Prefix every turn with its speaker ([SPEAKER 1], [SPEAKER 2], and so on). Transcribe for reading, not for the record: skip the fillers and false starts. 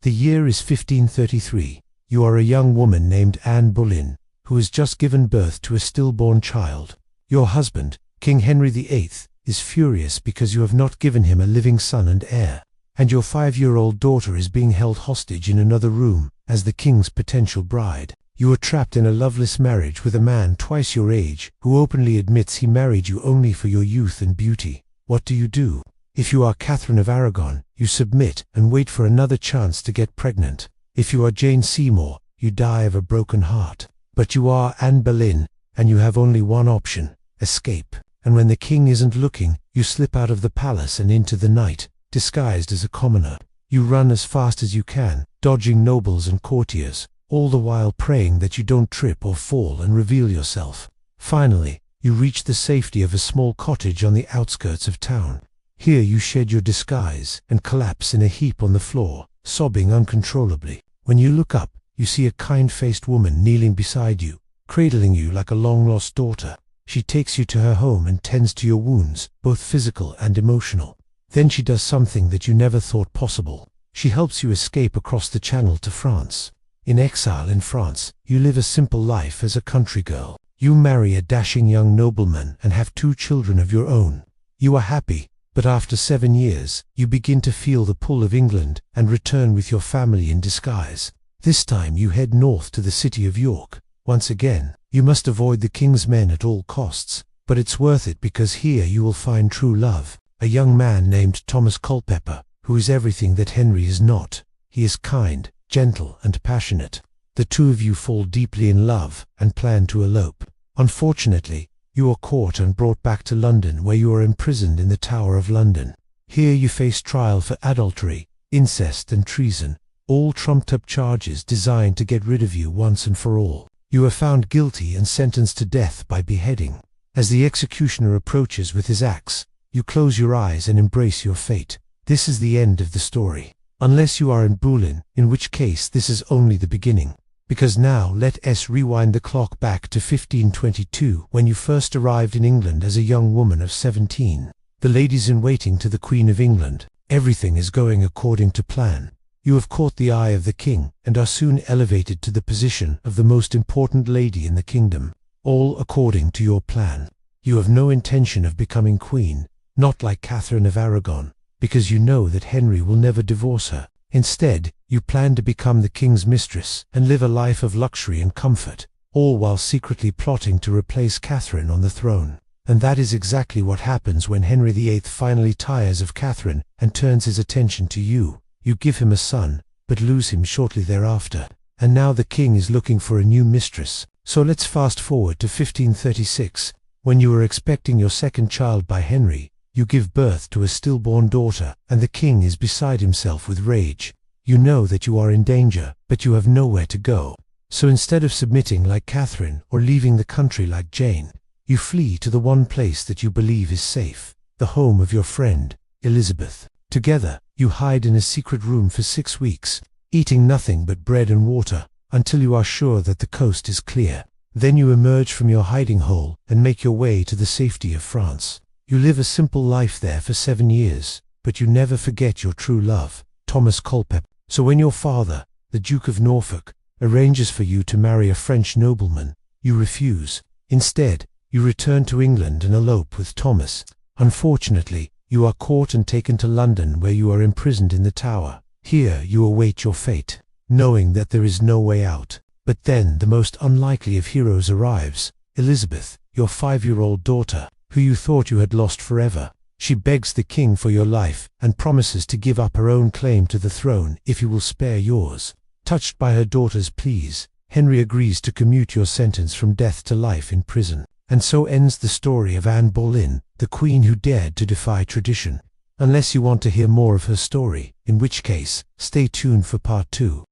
[SPEAKER 1] The year is 1533. You are a young woman named Anne Boleyn, who has just given birth to a stillborn child. Your husband, King Henry VIII, is furious because you have not given him a living son and heir, and your 5-year-old daughter is being held hostage in another room as the king's potential bride. You are trapped in a loveless marriage with a man twice your age who openly admits he married you only for your youth and beauty. What do? If you are Catherine of Aragon, you submit and wait for another chance to get pregnant. If you are Jane Seymour, you die of a broken heart. But you are Anne Boleyn, and you have only one option: escape. And when the king isn't looking, you slip out of the palace and into the night, disguised as a commoner. You run as fast as you can, dodging nobles and courtiers, all the while praying that you don't trip or fall and reveal yourself. Finally, you reach the safety of a small cottage on the outskirts of town. Here you shed your disguise and collapse in a heap on the floor, sobbing uncontrollably. When you look up, you see a kind-faced woman kneeling beside you, cradling you like a long-lost daughter. She takes you to her home and tends to your wounds, both physical and emotional. Then she does something that you never thought possible. She helps you escape across the Channel to France. In exile in France, you live a simple life as a country girl. You marry a dashing young nobleman and have 2 children of your own. You are happy, but after 7 years, you begin to feel the pull of England and return with your family in disguise. This time you head north to the city of York. Once again, you must avoid the king's men at all costs, but it's worth it because here you will find true love. A young man named Thomas Culpeper, who is everything that Henry is not. He is kind, gentle, and passionate. The two of you fall deeply in love and plan to elope. Unfortunately, you are caught and brought back to London, where you are imprisoned in the Tower of London. Here you face trial for adultery, incest, and treason, all trumped-up charges designed to get rid of you once and for all. You are found guilty and sentenced to death by beheading. As the executioner approaches with his axe, you close your eyes and embrace your fate. This is the end of the story. Unless you are in Boleyn, in which case this is only the beginning. Because now let us rewind the clock back to 1522, when you first arrived in England as a young woman of 17. The ladies-in-waiting to the Queen of England. Everything is going according to plan. You have caught the eye of the king and are soon elevated to the position of the most important lady in the kingdom. All according to your plan. You have no intention of becoming queen, not like Catherine of Aragon, because you know that Henry will never divorce her. Instead, you plan to become the king's mistress and live a life of luxury and comfort, all while secretly plotting to replace Catherine on the throne. And that is exactly what happens when Henry VIII finally tires of Catherine and turns his attention to you. You give him a son, but lose him shortly thereafter. And now the king is looking for a new mistress. So let's fast forward to 1536, when you are expecting your second child by Henry. You give birth to a stillborn daughter, and the king is beside himself with rage. You know that you are in danger, but you have nowhere to go. So instead of submitting like Catherine or leaving the country like Jane, you flee to the one place that you believe is safe, the home of your friend, Elizabeth. Together, you hide in a secret room for 6 weeks, eating nothing but bread and water, until you are sure that the coast is clear. Then you emerge from your hiding hole and make your way to the safety of France. You live a simple life there for 7 years, but you never forget your true love, Thomas Culpeper. So when your father, the Duke of Norfolk, arranges for you to marry a French nobleman, you refuse. Instead, you return to England and elope with Thomas. Unfortunately, you are caught and taken to London, where you are imprisoned in the Tower. Here you await your fate, knowing that there is no way out. But then the most unlikely of heroes arrives, Elizabeth, your 5-year-old daughter, who you thought you had lost forever. She begs the king for your life and promises to give up her own claim to the throne if you will spare yours. Touched by her daughter's pleas, Henry agrees to commute your sentence from death to life in prison. And so ends the story of Anne Boleyn, the queen who dared to defy tradition. Unless you want to hear more of her story, in which case, stay tuned for part 2.